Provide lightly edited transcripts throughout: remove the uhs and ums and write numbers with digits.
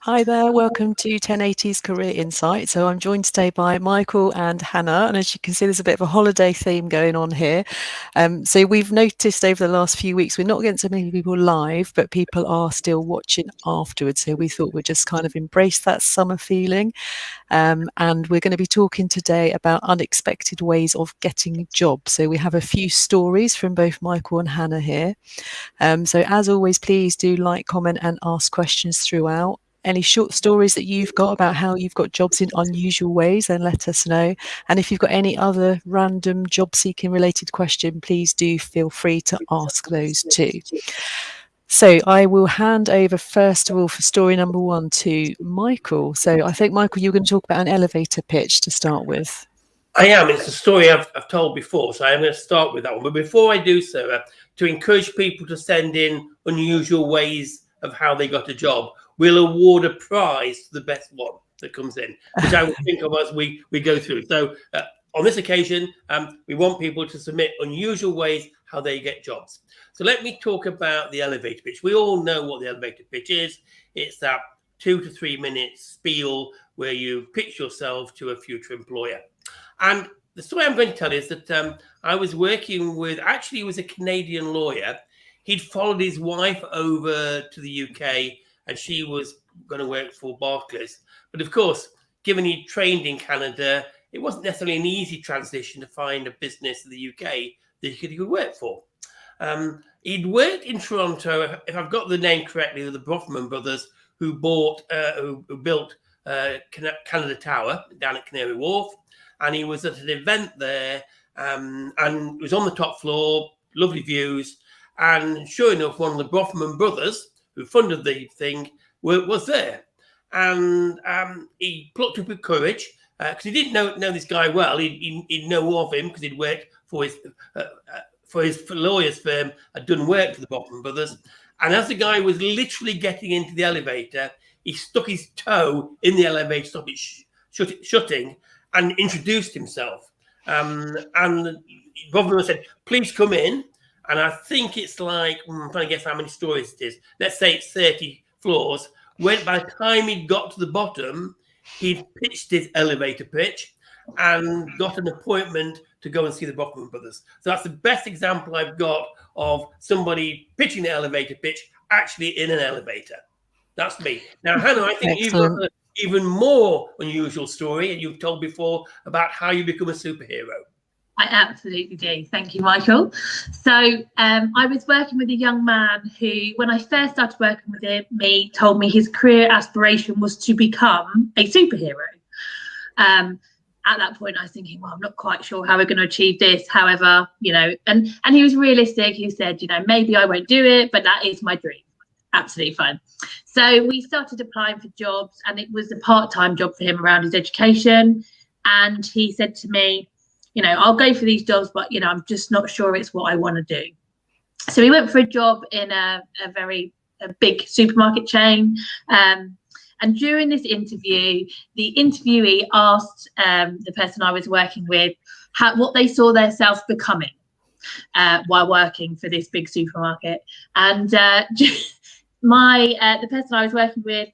Hi there, welcome to 1080's Career Insight. So I'm joined today by Michael and Hannah, and as you can see, there's a bit of a holiday theme going on here. So we've noticed over the last few weeks, we're not getting so many people live, but people are still watching afterwards. So we thought we'd just kind of embrace that summer feeling. And we're going to be talking today about unexpected ways of getting jobs. So we have a few stories from both Michael and Hannah here. So as always, please do like, comment and ask questions throughout. Any short stories that you've got about how you've got jobs in unusual ways, then let us know. And if you've got any other random job seeking related question, please do feel free to ask those too. So I will hand over first of all for story number one to Michael. So I think, Michael, you're going to talk about an elevator pitch to start with. I am. It's a story I've told before, so I'm going to start with that one. But before I do so, to encourage people to send in unusual ways of how they got a job, we'll award a prize to the best one that comes in, which I will think of as we go through. So on this occasion, we want people to submit unusual ways how they get jobs. So let me talk about the elevator pitch. We all know what the elevator pitch is. It's that 2 to 3 minute spiel where you pitch yourself to a future employer. And the story I'm going to tell is that I was working with, actually, he was a Canadian lawyer. He'd followed his wife over to the UK and she was going to work for Barclays. But of course, given he'd trained in Canada, it wasn't necessarily an easy transition to find a business in the UK that he could work for. He'd worked in Toronto, if I've got the name correctly, the Brofman brothers, who built Canada Tower down at Canary Wharf. And he was at an event there and was on the top floor, lovely views. And sure enough, one of the Brofman brothers, who funded the thing, was there. And he plucked up with courage, because he didn't know this guy well. He'd know of him because he'd worked for his lawyer's firm, had done work for the Brofman brothers. And as the guy was literally getting into the elevator, he stuck his toe in the elevator, stopped it shutting, and introduced himself. And Brofman said, "Please come in." And I think it's like, I'm trying to guess how many stories it is. Let's say it's 30 floors. When by the time he got to the bottom, he'd pitched his elevator pitch and got an appointment to go and see the Brofman brothers. So that's the best example I've got of somebody pitching the elevator pitch actually in an elevator. That's me. Now, Hannah, I think you've got an even more unusual story, and you've told before about how you become a superhero. I absolutely do. Thank you, Michael. So I was working with a young man who, when I first started working with him, told me his career aspiration was to become a superhero. At that point, I was thinking, well, I'm not quite sure how we're going to achieve this. However, and he was realistic. He said, maybe I won't do it, but that is my dream. Absolutely fine. So we started applying for jobs, and it was a part-time job for him around his education. And he said to me, I'll go for these jobs, but, I'm just not sure it's what I want to do. So we went for a job in a big supermarket chain. And during this interview, the interviewee asked the person I was working with what they saw themselves becoming while working for this big supermarket. And the person I was working with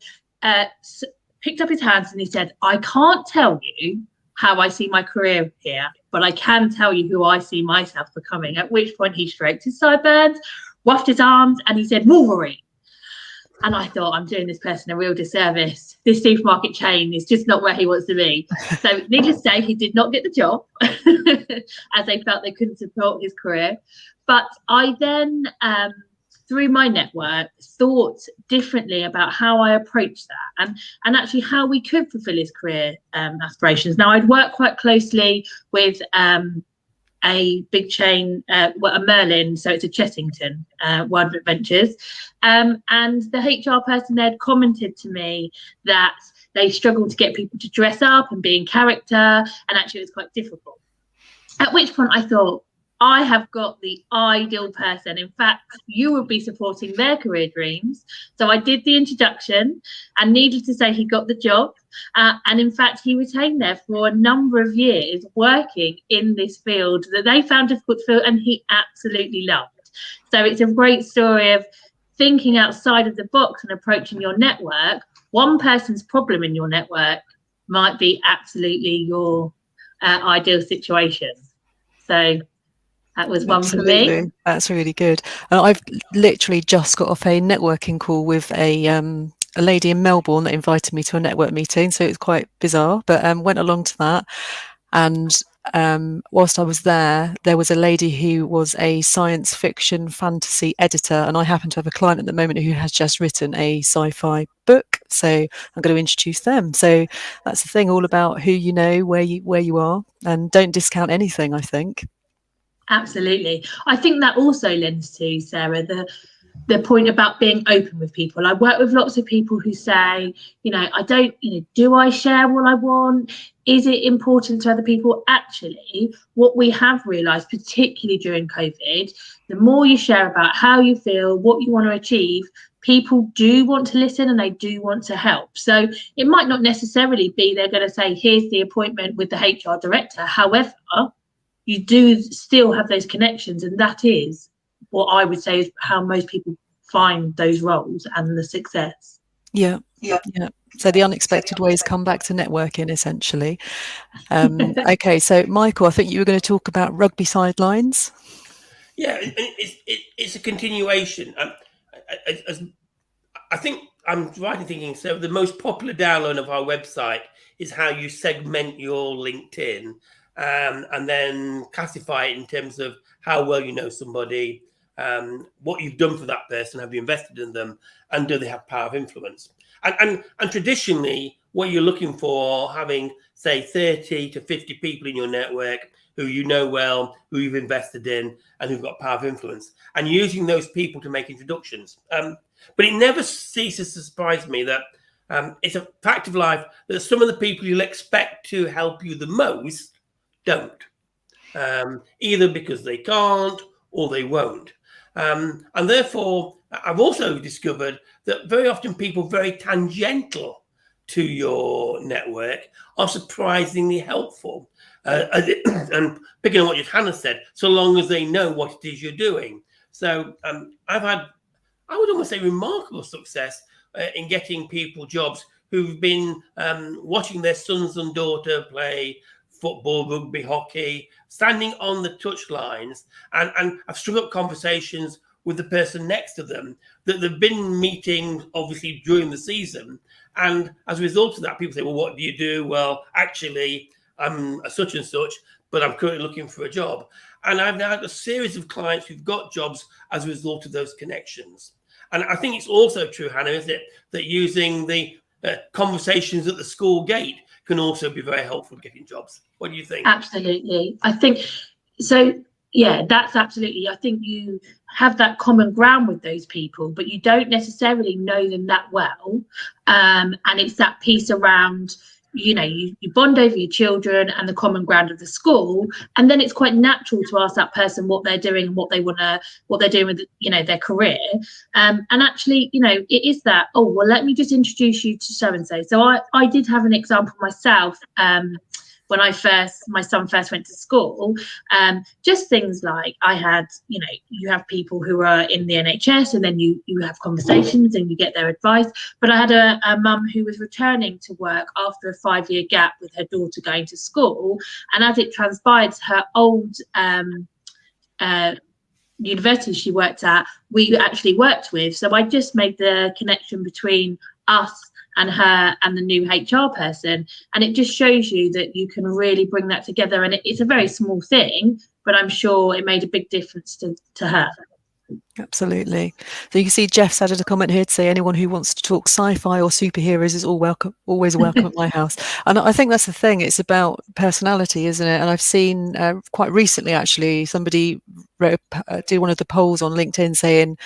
picked up his hands and he said, "I can't tell you how I see my career here, but I can tell you who I see myself becoming." At which point he stroked his sideburns, waffed his arms, and he said, "Wolverine." And I thought, I'm doing this person a real disservice. This supermarket chain is just not where he wants to be. So needless to say, he did not get the job as they felt they couldn't support his career. But I then, through my network, thought differently about how I approached that and actually how we could fulfill his career aspirations. Now, I'd worked quite closely with a big chain, a Merlin, so it's a Chessington, World of Adventures. And the HR person there commented to me that they struggled to get people to dress up and be in character, and actually it was quite difficult. At which point I thought, I have got the ideal person. In fact, you will be supporting their career dreams. So I did the introduction, and needless to say, he got the job. And in fact, he retained there for a number of years working in this field that they found difficult to fill, and he absolutely loved. So it's a great story of thinking outside of the box and approaching your network one person's problem in your network might be absolutely your ideal situation. So that was one for me. That's really good. I've literally just got off a networking call with a lady in Melbourne that invited me to a network meeting. So it's quite bizarre, but went along to that. And whilst I was there was a lady who was a science fiction fantasy editor, and I happen to have a client at the moment who has just written a sci-fi book, so I'm going to introduce them. So that's the thing, all about who you know, where you are, and don't discount anything, I think. Absolutely. I think that also lends to, Sarah, the point about being open with people. I work with lots of people who say, I don't, do I share what I want? Is it important to other people? Actually, what we have realised, particularly during COVID, the more you share about how you feel, what you want to achieve, people do want to listen and they do want to help. So it might not necessarily be they're going to say, here's the appointment with the HR director. However, you do still have those connections, and that is what I would say is how most people find those roles and the success. Yeah. So the unexpected ways come back to networking, essentially. Okay, so Michael, I think you were going to talk about rugby sidelines. Yeah, it's a continuation. I think I'm right in thinking, so the most popular download of our website is how you segment your LinkedIn and then classify it in terms of how well you know somebody, what you've done for that person, have you invested in them, and do they have power of influence? And traditionally, what you're looking for, having, say, 30 to 50 people in your network who you know well, who you've invested in, and who've got power of influence, and using those people to make introductions. But it never ceases to surprise me that it's a fact of life that some of the people you'll expect to help you the most don't, either because they can't or they won't. And therefore, I've also discovered that very often people very tangential to your network are surprisingly helpful. And picking on what Hannah said, so long as they know what it is you're doing. So I've had, I would almost say, remarkable success in getting people jobs who've been watching their sons and daughter play football, rugby, hockey, standing on the touch lines, and I've struck up conversations with the person next to them that they've been meeting, obviously, during the season. And as a result of that, people say, well, what do you do? Well, actually, I'm a such and such, but I'm currently looking for a job. And I've now had a series of clients who've got jobs as a result of those connections. And I think it's also true, Hannah, isn't it, that using the conversations at the school gate can also be very helpful in getting jobs. What do you think? Absolutely. I think so. Yeah, that's absolutely. I think you have that common ground with those people, but you don't necessarily know them that well. And it's that piece around, you bond over your children and the common ground of the school, and then it's quite natural to ask that person what they're doing and what they're doing with their career. And actually, it is that, oh well, let me just introduce you to so and so. So I did have an example myself. When my son first went to school, just things like I had, you have people who are in the NHS, and then you have conversations and you get their advice. But I had a mum who was returning to work after a 5-year gap with her daughter going to school. And as it transpired, her old university she worked at, we actually worked with. So I just made the connection between us and her and the new HR person, and it just shows you that you can really bring that together. And it's a very small thing, but I'm sure it made a big difference to her. Absolutely. So you can see Jeff's added a comment here to say anyone who wants to talk sci-fi or superheroes is always welcome at my house. And I think that's the thing, it's about personality, isn't it? And I've seen quite recently, actually, somebody did one of the polls on LinkedIn saying,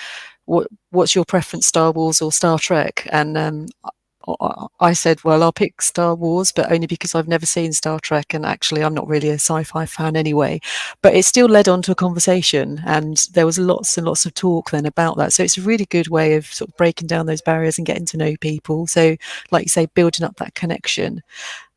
what's your preference, Star Wars or Star Trek? And I said, well, I'll pick Star Wars, but only because I've never seen Star Trek, and actually I'm not really a sci-fi fan anyway. But it still led on to a conversation, and there was lots and lots of talk then about that. So it's a really good way of sort of breaking down those barriers and getting to know people. So like you say, building up that connection.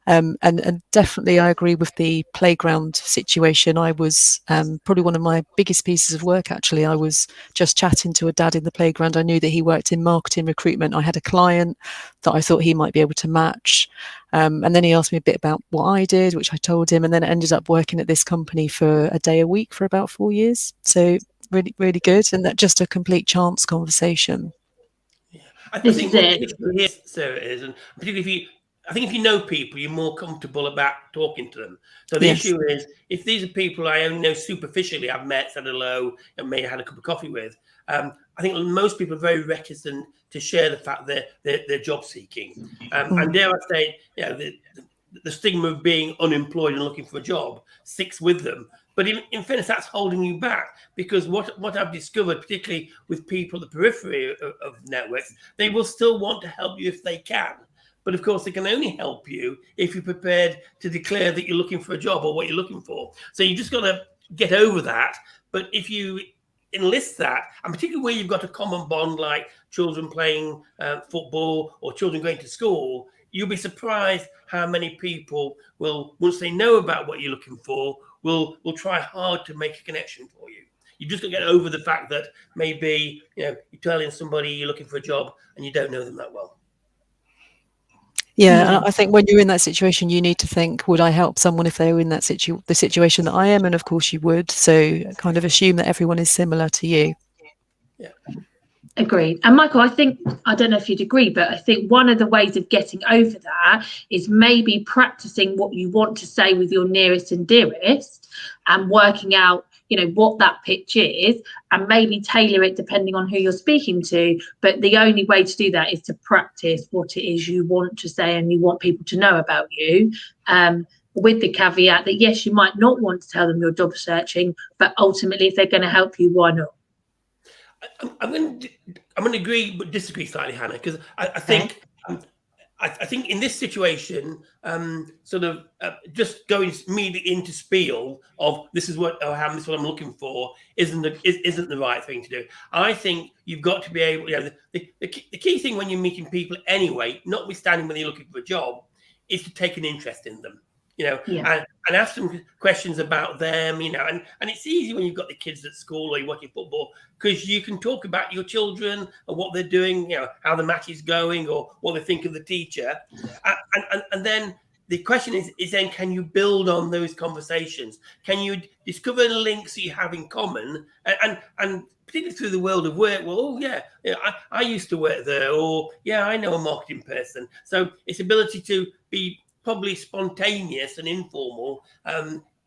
And definitely, I agree with the playground situation. I was probably one of my biggest pieces of work, actually. I was just chatting to a dad in the playground. I knew that he worked in marketing recruitment. I had a client that I thought he might be able to match. And then he asked me a bit about what I did, which I told him. And then I ended up working at this company for a day a week for about 4 years. So really, really good. And that just a complete chance conversation. Yeah. I This think is what it. the issue here, Sarah, is, and particularly I think if you know people, you're more comfortable about talking to them. So the Yes. issue is, if these are people I only know superficially, I've met, said hello, and may have had a cup of coffee with, I think most people are very reticent to share the fact that they're job seeking. And dare I say, the stigma of being unemployed and looking for a job sticks with them. But in fairness, that's holding you back, because what I've discovered, particularly with people at the periphery of networks, they will still want to help you if they can. But of course, they can only help you if you're prepared to declare that you're looking for a job or what you're looking for. So you just got to get over that. But if you enlist that, and particularly where you've got a common bond like children playing football or children going to school, you'll be surprised how many people will, once they know about what you're looking for, will try hard to make a connection for you. You just got to get over the fact that maybe you're telling somebody you're looking for a job and you don't know them that well. Yeah, and I think when you're in that situation, you need to think, would I help someone if they were in that the situation that I am? And of course you would. So kind of assume that everyone is similar to you. Yeah. Agreed. And Michael, I don't know if you'd agree, but I think one of the ways of getting over that is maybe practicing what you want to say with your nearest and dearest and working out, what that pitch is, and maybe tailor it depending on who you're speaking to. But the only way to do that is to practice what it is you want to say and you want people to know about you. With the caveat that, yes, you might not want to tell them you're job searching, but ultimately, if they're going to help you, why not? I'm going to agree but disagree slightly, Hannah, because I think I think in this situation, just going immediately into spiel of this is what this is what I'm looking for isn't the right thing to do. I think you've got to be able. The key thing when you're meeting people anyway, notwithstanding whether you're looking for a job, is to take an interest in them. And ask them questions about them, and it's easy when you've got the kids at school or you're watching football, because you can talk about your children and what they're doing, how the match is going or what they think of the teacher. And then the question is then, can you build on those conversations? Can you discover links that you have in common? And particularly through the world of work, I used to work there, or I know a marketing person. So it's ability to be probably spontaneous and informal.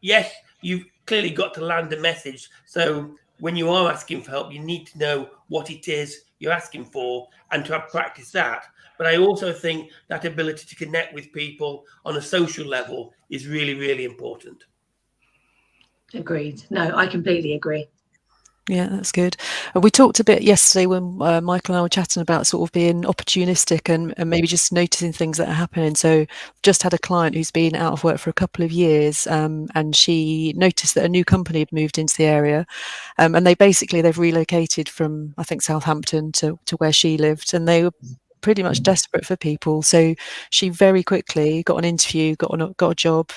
Yes, you've clearly got to land a message. So when you are asking for help, you need to know what it is you're asking for and to have practiced that. But I also think that ability to connect with people on a social level is really, really important. Agreed. No, I completely agree. Yeah, that's good. We talked a bit yesterday when Michael and I were chatting about sort of being opportunistic and maybe just noticing things that are happening. So just had a client who's been out of work for a couple of years, and she noticed that a new company had moved into the area, and they've relocated from, I think, Southampton to where she lived, and they were pretty much desperate for people. So she very quickly got an interview, got a job,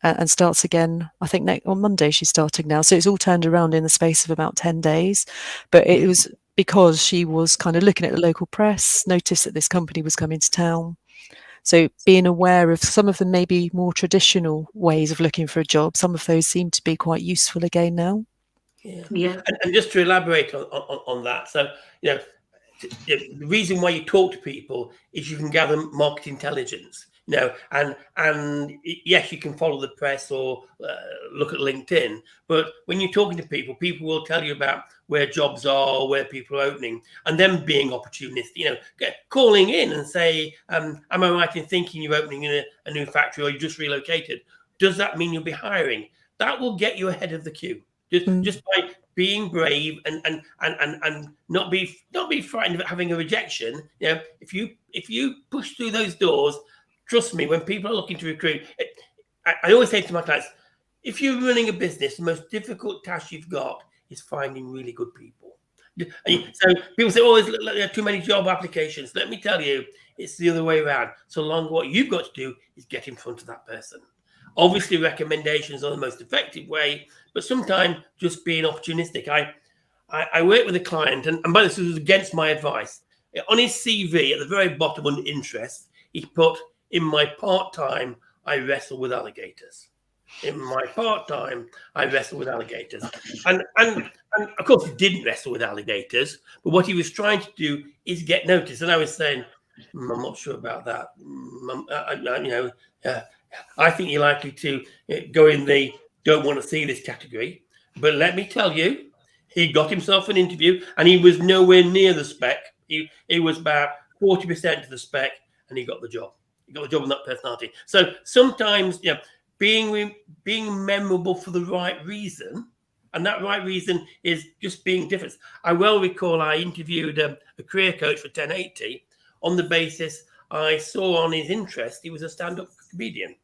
and starts again. I think on Monday she's starting now. So it's all turned around in the space of about 10 days. But it was because she was kind of looking at the local press, noticed that this company was coming to town. So being aware of some of the maybe more traditional ways of looking for a job, some of those seem to be quite useful again now. Yeah. And just to elaborate on that, so the reason why you talk to people is you can gather market intelligence. And yes, you can follow the press or look at LinkedIn, but when you're talking to people, people will tell you about where jobs are, where people are opening, and then being opportunistic, calling in and say, am I right in thinking you're opening a new factory or you just relocated? Does that mean you'll be hiring? That will get you ahead of the queue. Just by being brave and not be frightened of having a rejection. If you push through those doors, trust me, when people are looking to recruit, I always say to my clients, if you're running a business, the most difficult task you've got is finding really good people. So people say, there's too many job applications. Let me tell you, It's the other way around. So long, what you've got to do is get in front of that person. Obviously, recommendations are the most effective way, but sometimes just being opportunistic. I worked with a client, and by this was against my advice. On his CV, at the very bottom under interest, he put, in my part-time, I wrestle with alligators. In my part-time, I wrestle with alligators. And of course, he didn't wrestle with alligators, but what he was trying to do is get noticed. And I was saying, I'm not sure about that. I think you're likely to go in the don't want to see this category. But let me tell you, he got himself an interview, and he was nowhere near the spec. He was about 40% of the spec, and he got the job. He got the job on that personality. So sometimes, being memorable for the right reason, and that right reason is just being different. I well recall I interviewed a career coach for 1080 on the basis I saw on his interest he was a stand-up comedian.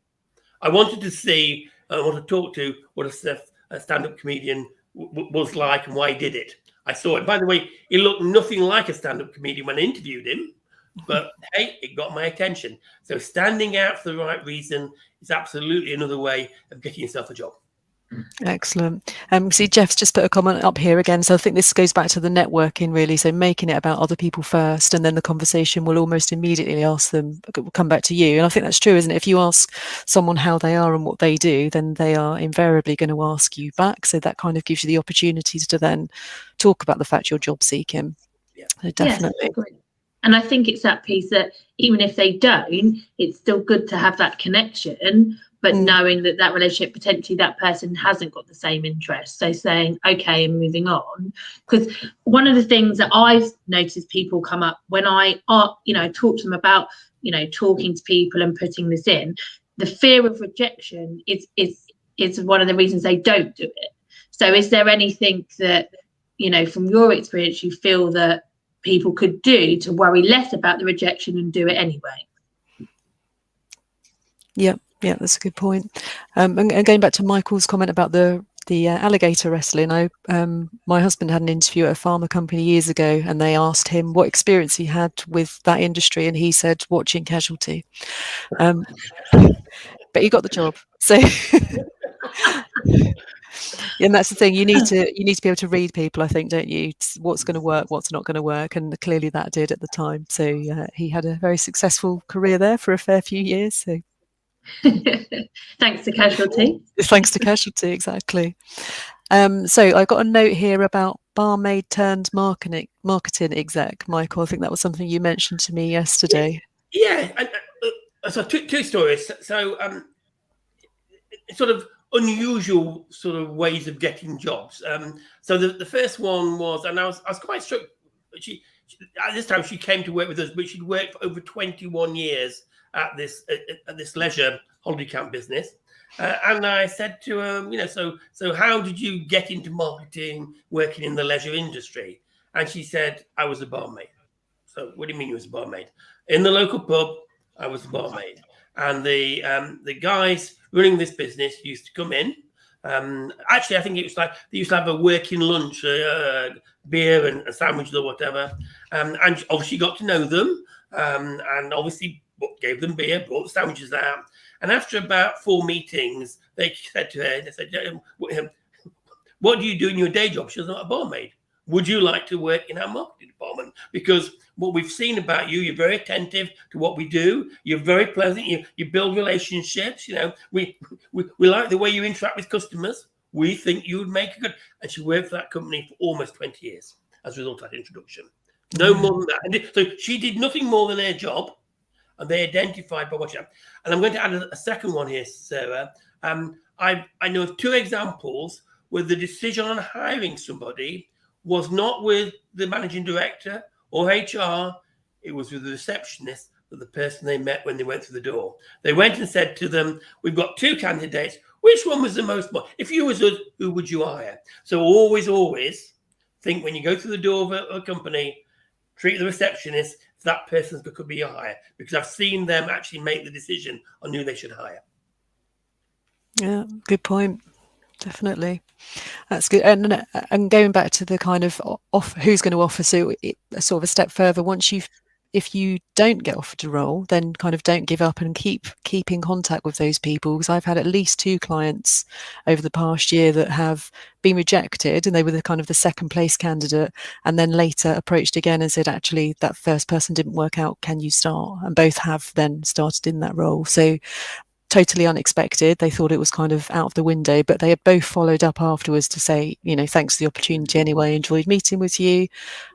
I wanted to talk to what a stand-up comedian was like and why he did it. I saw it. By the way, he looked nothing like a stand-up comedian when I interviewed him, but hey, it got my attention. So standing out for the right reason is absolutely another way of getting yourself a job. Excellent. See, Jeff's just put a comment up here again. So I think this goes back to the networking, really. So making it about other people first, and then the conversation will almost immediately ask them, will come back to you. And I think that's true, isn't it? If you ask someone how they are and what they do, then they are invariably going to ask you back. So that kind of gives you the opportunities to then talk about the fact you're job seeking. Yeah. So definitely. Yes, and I think it's that piece that even if they don't, it's still good to have that connection, but knowing that relationship, potentially that person hasn't got the same interest. So saying, okay, and moving on. Because one of the things that I've noticed people come up when I talk to them about, talking to people and putting this in, the fear of rejection is one of the reasons they don't do it. So is there anything that, from your experience, you feel that people could do to worry less about the rejection and do it anyway? Yeah, that's a good point. And going back to Michael's comment about the alligator wrestling, my husband had an interview at a pharma company years ago, and they asked him what experience he had with that industry, and he said watching Casualty. But he got the job. So, and that's the thing. You need to be able to read people, I think, don't you? What's going to work, what's not going to work, and clearly that did at the time. So he had a very successful career there for a fair few years. So. Thanks to Casualty. Thanks to Casualty, exactly. So I got a note here about barmaid turned marketing exec. Michael, I think that was something you mentioned to me yesterday. Yeah. So two stories. So sort of unusual sort of ways of getting jobs. So the first one was, and I was quite struck. She at this time she came to work with us, but she'd worked for over 21 years at this leisure holiday camp business, and I said to her, so how did you get into marketing, working in the leisure industry? And she said, I was a barmaid. So what do you mean you was a barmaid? In the local pub, I was a barmaid, and the guys running this business used to come in. Actually, I think it was like they used to have a working lunch, beer and sandwiches or whatever, and obviously got to know them, and obviously gave them beer, brought the sandwiches out. And after about 4 meetings, they said to her, they said, what do you do in your day job? She was not a barmaid. Would you like to work in our marketing department? Because what we've seen about you, you're very attentive to what we do. You're very pleasant. You build relationships. We like the way you interact with customers. We think you would make a good. And she worked for that company for almost 20 years as a result of that introduction. No more than that. And so she did nothing more than her job. And they identified by what you have. And I'm going to add a second one here, Sarah. I know of 2 examples where the decision on hiring somebody was not with the managing director or HR. It was with the receptionist, the person they met when they went through the door. They went and said to them, we've got 2 candidates. Which one was the most? If you was us, who would you hire? So always think when you go through the door of a company, treat the receptionist. That person could be a hire, because I've seen them actually make the decision on who they should hire. Yeah, good point. Definitely, that's good. And going back to the kind of who's going to offer, so sort of a step further, once you've if you don't get offered a role, then kind of don't give up and keep in contact with those people. Because I've had at least 2 clients over the past year that have been rejected, and they were the kind of the second place candidate, and then later approached again and said, actually, that first person didn't work out. Can you start? And both have then started in that role. So totally unexpected. They thought it was kind of out of the window, but they had both followed up afterwards to say, thanks for the opportunity anyway, enjoyed meeting with you,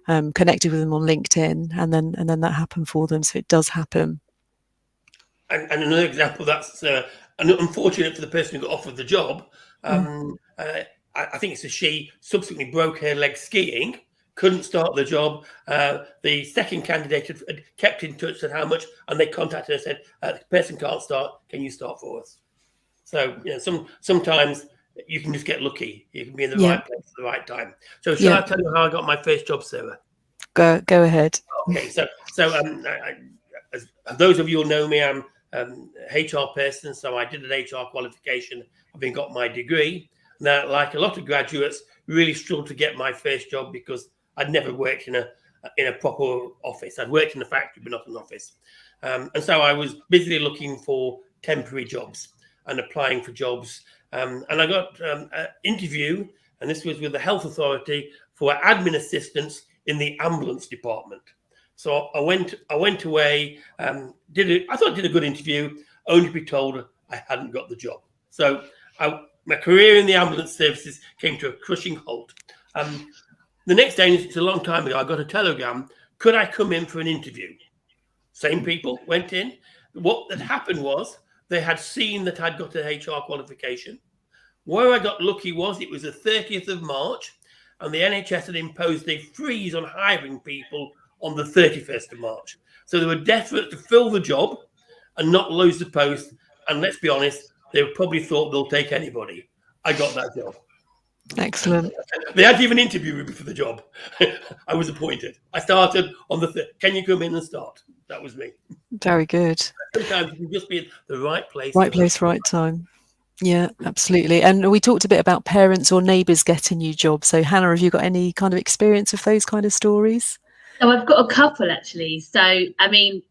connected with them on LinkedIn, and then that happened for them. So it does happen. And another example that's unfortunate for the person who got offered the job. I think it's a she subsequently broke her leg skiing, couldn't start the job. The second candidate had kept in touch, said how much, and they contacted her and said, the person can't start, can you start for us? So, sometimes you can just get lucky. You can be in the right place at the right time. So shall I tell you how I got my first job, Sarah? Go ahead. Okay, so as those of you who know me, I'm HR person, so I did an HR qualification, having got my degree. Now, like a lot of graduates, really struggled to get my first job because I'd never worked in a proper office. I'd worked in a factory, but not an office. And so I was busily looking for temporary jobs and applying for jobs. And I got an interview, and this was with the health authority for admin assistants in the ambulance department. So I went away, I thought I did a good interview, only to be told I hadn't got the job. So my career in the ambulance services came to a crushing halt. The next day, it's a long time ago, I got a telegram, could I come in for an interview? Same people went in. What had happened was they had seen that I'd got an HR qualification. Where I got lucky was it was the 30th of March, and the NHS had imposed a freeze on hiring people on the 31st of March. So they were desperate to fill the job and not lose the post. And let's be honest, they probably thought they'll take anybody. I got that job. Excellent. They had to even interview me for the job. I was appointed. I started on the 3rd. Can you come in and start? That was me. Very good. Sometimes you can just be in the right place. Right place, right time. Yeah, absolutely. And we talked a bit about parents or neighbours getting you jobs. So Hannah, have you got any kind of experience of those kind of stories? So I've got a couple actually. So, I mean,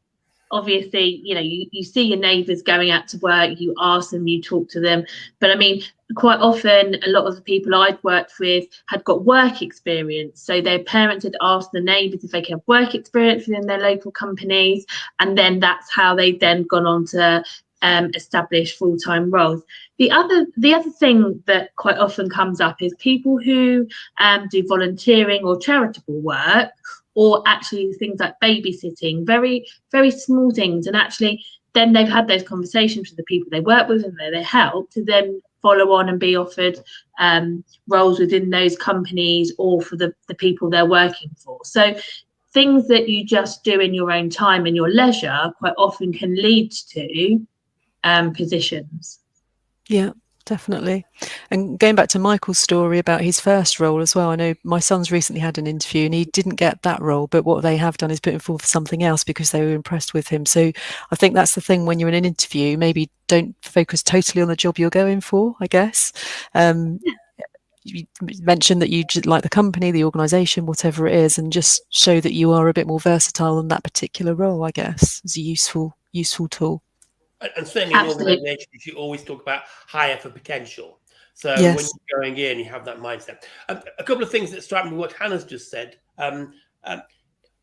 obviously, you see your neighbours going out to work, you ask them, you talk to them. But I mean, quite often, a lot of the people I'd worked with had got work experience. So their parents had asked the neighbours if they could have work experience within their local companies. And then that's how they'd then gone on to establish full-time roles. The other thing that quite often comes up is people who do volunteering or charitable work, or actually things like babysitting, very, very small things. And actually, then they've had those conversations with the people they work with and they help to then follow on and be offered roles within those companies or for the people they're working for. So things that you just do in your own time and your leisure quite often can lead to positions. Yeah, definitely. And going back to Michael's story about his first role as well, I know my son's recently had an interview and he didn't get that role, but what they have done is put him forward for something else because they were impressed with him. So I think that's the thing when you're in an interview, maybe don't focus totally on the job you're going for, I guess. You mentioned that you like the company, the organisation, whatever it is, and just show that you are a bit more versatile in that particular role, I guess, is a useful tool. And certainly in organizations, you always talk about hire for potential. So yes. When you're going in, you have that mindset. A couple of things that strike me what Hannah's just said.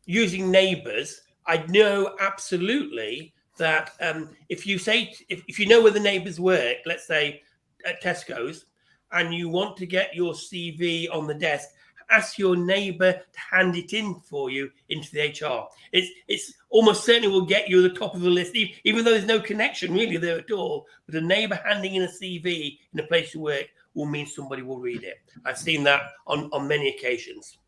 Using neighbours, I know absolutely that if you know where the neighbours work, let's say at Tesco's, and you want to get your CV on the desk, ask your neighbour to hand it in for you into the HR. It's almost certainly will get you at the top of the list, even though there's no connection really there at all. But a neighbour handing in a CV in a place you work will mean somebody will read it. I've seen that on many occasions.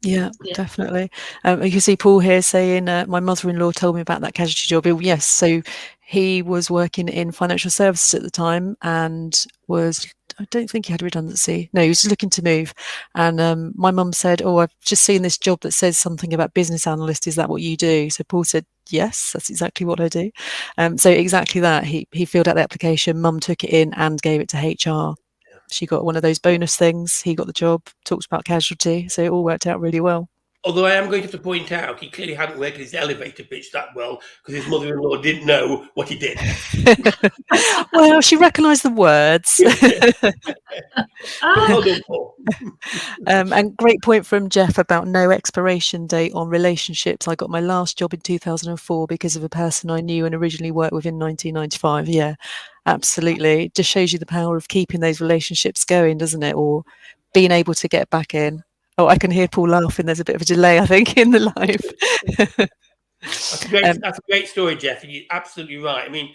Yeah, definitely. You can see Paul here saying, my mother-in-law told me about that casualty job. Yes, so he was working in financial services at the time and I don't think he had redundancy. No, he was looking to move. And my mum said, I've just seen this job that says something about business analyst. Is that what you do? So Paul said, yes, that's exactly what I do. So exactly that. He filled out the application, mum took it in and gave it to HR. She got one of those bonus things. He got the job, talked about casualty. So it all worked out really well. Although I am going to have to point out, he clearly hadn't worked his elevator pitch that well because his mother-in-law didn't know what he did. Well, she recognised the words. Well done, Paul. And great point from Jeff about no expiration date on relationships. I got my last job in 2004 because of a person I knew and originally worked with in 1995. Yeah, absolutely. It just shows you the power of keeping those relationships going, doesn't it? Or being able to get back in. Oh, I can hear Paul laughing. There's a bit of a delay, I think, in the live. That's a great story, Jeff. You're absolutely right. I mean,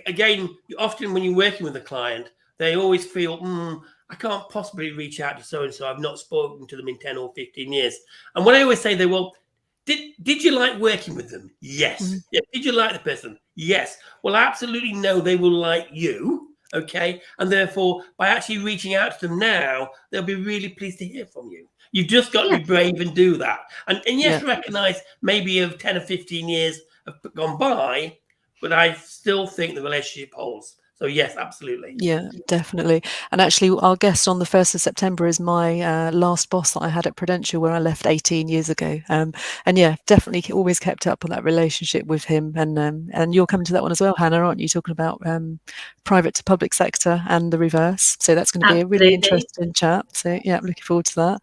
again, often when you're working with a client, they always feel, I can't possibly reach out to so-and-so. I've not spoken to them in 10 or 15 years. And when I always say, did you like working with them? Yes. Mm-hmm. Yeah. Did you like the person? Yes. Well, I absolutely know they will like you. Okay. And therefore, by actually reaching out to them now, they'll be really pleased to hear from you. You've just got to be brave and do that. And yes, recognize maybe of 10 or 15 years have gone by, but I still think the relationship holds. So yes, absolutely. Yeah, definitely. And actually, our guest on the 1st of September is my last boss that I had at Prudential, where I left 18 years ago. And yeah, definitely always kept up on that relationship with him. And you're coming to that one as well, Hannah, aren't you? Talking about private to public sector and the reverse. So that's going to be a really interesting chat. So yeah, looking forward to that.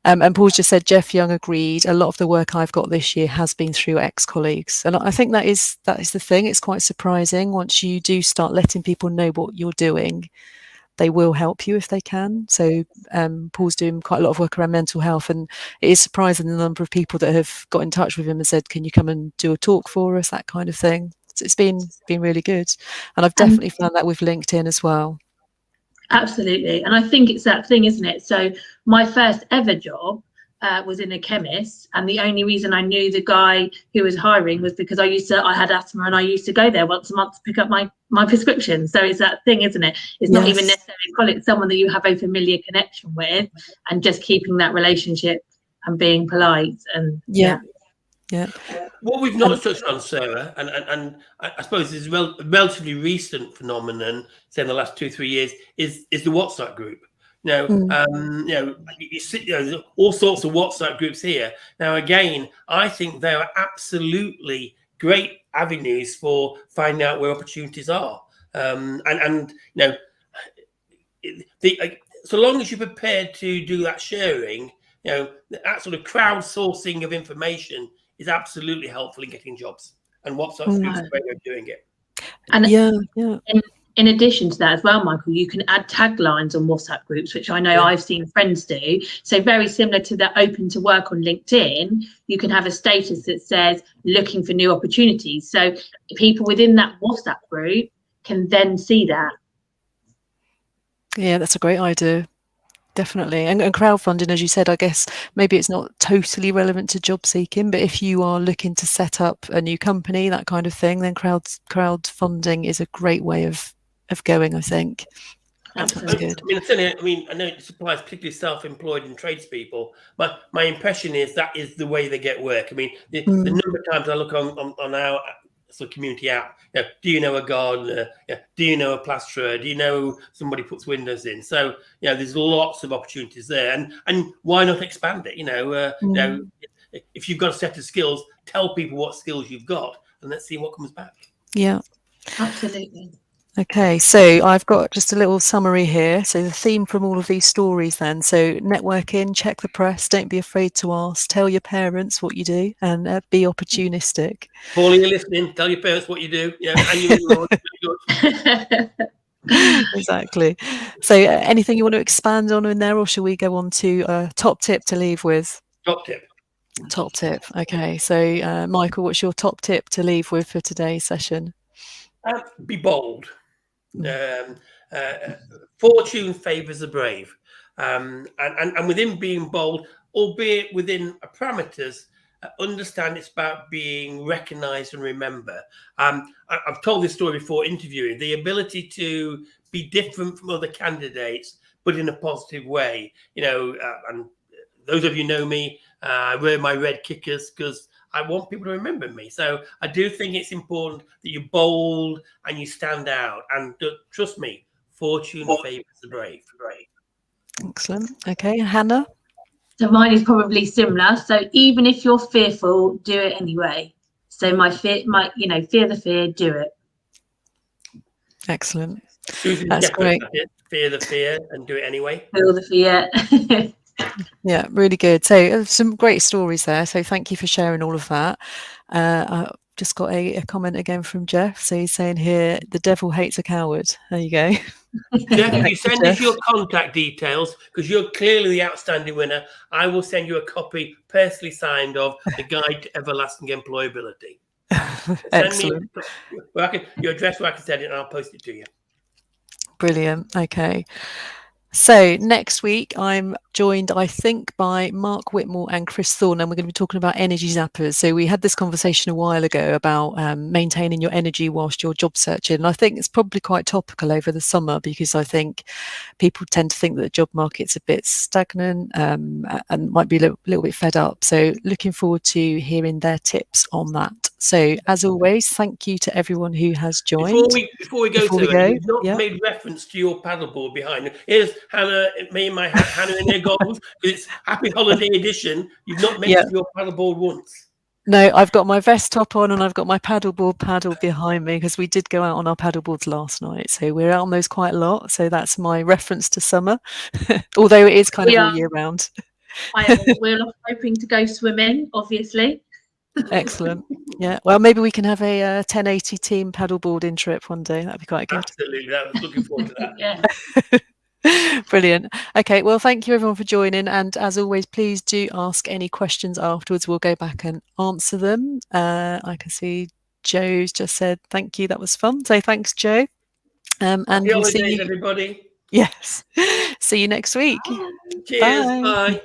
And Paul just said, Jeff Young agreed. A lot of the work I've got this year has been through ex-colleagues. And I think that is the thing. It's quite surprising. Once you do start letting people know what you're doing, they will help you if they can. So Paul's doing quite a lot of work around mental health. And it is surprising the number of people that have got in touch with him and said, can you come and do a talk for us, that kind of thing. So it's been really good. And I've definitely found that with LinkedIn as well. Absolutely. And I think it's that thing, isn't it? So my first ever job was in a chemist, and the only reason I knew the guy who was hiring was because I had asthma and I used to go there once a month to pick up my prescription. So it's that thing, isn't it? It's not even necessarily colleague, someone that you have a familiar connection with, and just keeping that relationship and being polite. And yeah. What we've not touched on, Sarah, and I suppose this is a relatively recent phenomenon, say in the last 2-3 years, is the WhatsApp group. You see, all sorts of WhatsApp groups here. Now, again, I think there are absolutely great avenues for finding out where opportunities are. So long as you're prepared to do that sharing, that sort of crowdsourcing of information is absolutely helpful in getting jobs, and WhatsApp groups are a great way of doing it. And in addition to that as well, Michael, you can add taglines on WhatsApp groups, which I know I've seen friends do. So very similar to the open to work on LinkedIn, you can have a status that says looking for new opportunities. So people within that WhatsApp group can then see that. Yeah, that's a great idea. Definitely. And crowdfunding, as you said, I guess maybe it's not totally relevant to job seeking, but if you are looking to set up a new company, that kind of thing, then crowdfunding is a great way of going, I think. That's good. I know it applies particularly self-employed and tradespeople, but my impression is that is the way they get work. I mean, the number of times I look on our sort of community app, do you know a gardener? Do you know a plasterer? Do you know somebody puts windows in? So there's lots of opportunities there, and why not expand it? If you've got a set of skills, tell people what skills you've got, and let's see what comes back. Yeah, absolutely. Okay, so I've got just a little summary here. So the theme from all of these stories then. So networking, check the press, don't be afraid to ask, tell your parents what you do, and be opportunistic. Paul, you're listening, tell your parents what you do. And you're good. Exactly. So anything you want to expand on in there, or shall we go on to a top tip to leave with? Top tip. Okay, so Michael, what's your top tip to leave with for today's session? Be bold. Fortune favours the brave, and within being bold, albeit within parameters, understand it's about being recognised and remember. I've told this story before interviewing, the ability to be different from other candidates, but in a positive way. And those of you know me, I wear my red kickers because I want people to remember me. So I do think it's important that you're bold and you stand out. And trust me, fortune favours the brave. Excellent. Okay, Hannah? So mine is probably similar. So even if you're fearful, do it anyway. So fear the fear, do it. Excellent. Susan, That's great. Fear the fear and do it anyway. Feel the fear. Yeah, really good. So some great stories there. So thank you for sharing all of that. I just got a comment again from Jeff. So he's saying here, the devil hates a coward. There you go. Jeff, if you send us your contact details, because you're clearly the outstanding winner, I will send you a copy personally signed of The Guide to Everlasting Employability. Excellent. Send me your address where I can send it and I'll post it to you. Brilliant. Okay. So next week, I'm joined, I think, by Mark Whitmore and Chris Thorne, and we're going to be talking about energy zappers. So we had this conversation a while ago about maintaining your energy whilst you're job searching. And I think it's probably quite topical over the summer, because I think people tend to think that the job market's a bit stagnant and might be a little bit fed up. So looking forward to hearing their tips on that. So as always, thank you to everyone who has joined. Before we go, you've not made reference to your paddleboard behind. Here's Hannah, me and my Hannah in their goggles. It's Happy Holiday Edition. You've not mentioned your paddleboard once. No, I've got my vest top on and I've got my paddleboard paddle behind me, because we did go out on our paddleboards last night. So we're out on those quite a lot. So that's my reference to summer, although it is kind of all year round. We're hoping to go swimming, obviously. Excellent. Yeah. Well, maybe we can have a 1080 team paddleboarding trip one day. That'd be quite good. Absolutely. I was looking forward to that. Brilliant. Okay, well, thank you everyone for joining, and as always, please do ask any questions afterwards. We'll go back and answer them. I can see Joe's just said thank you, that was fun, so thanks, Joe. And we'll see you, everybody. yes, see you next week. Cheers. Bye.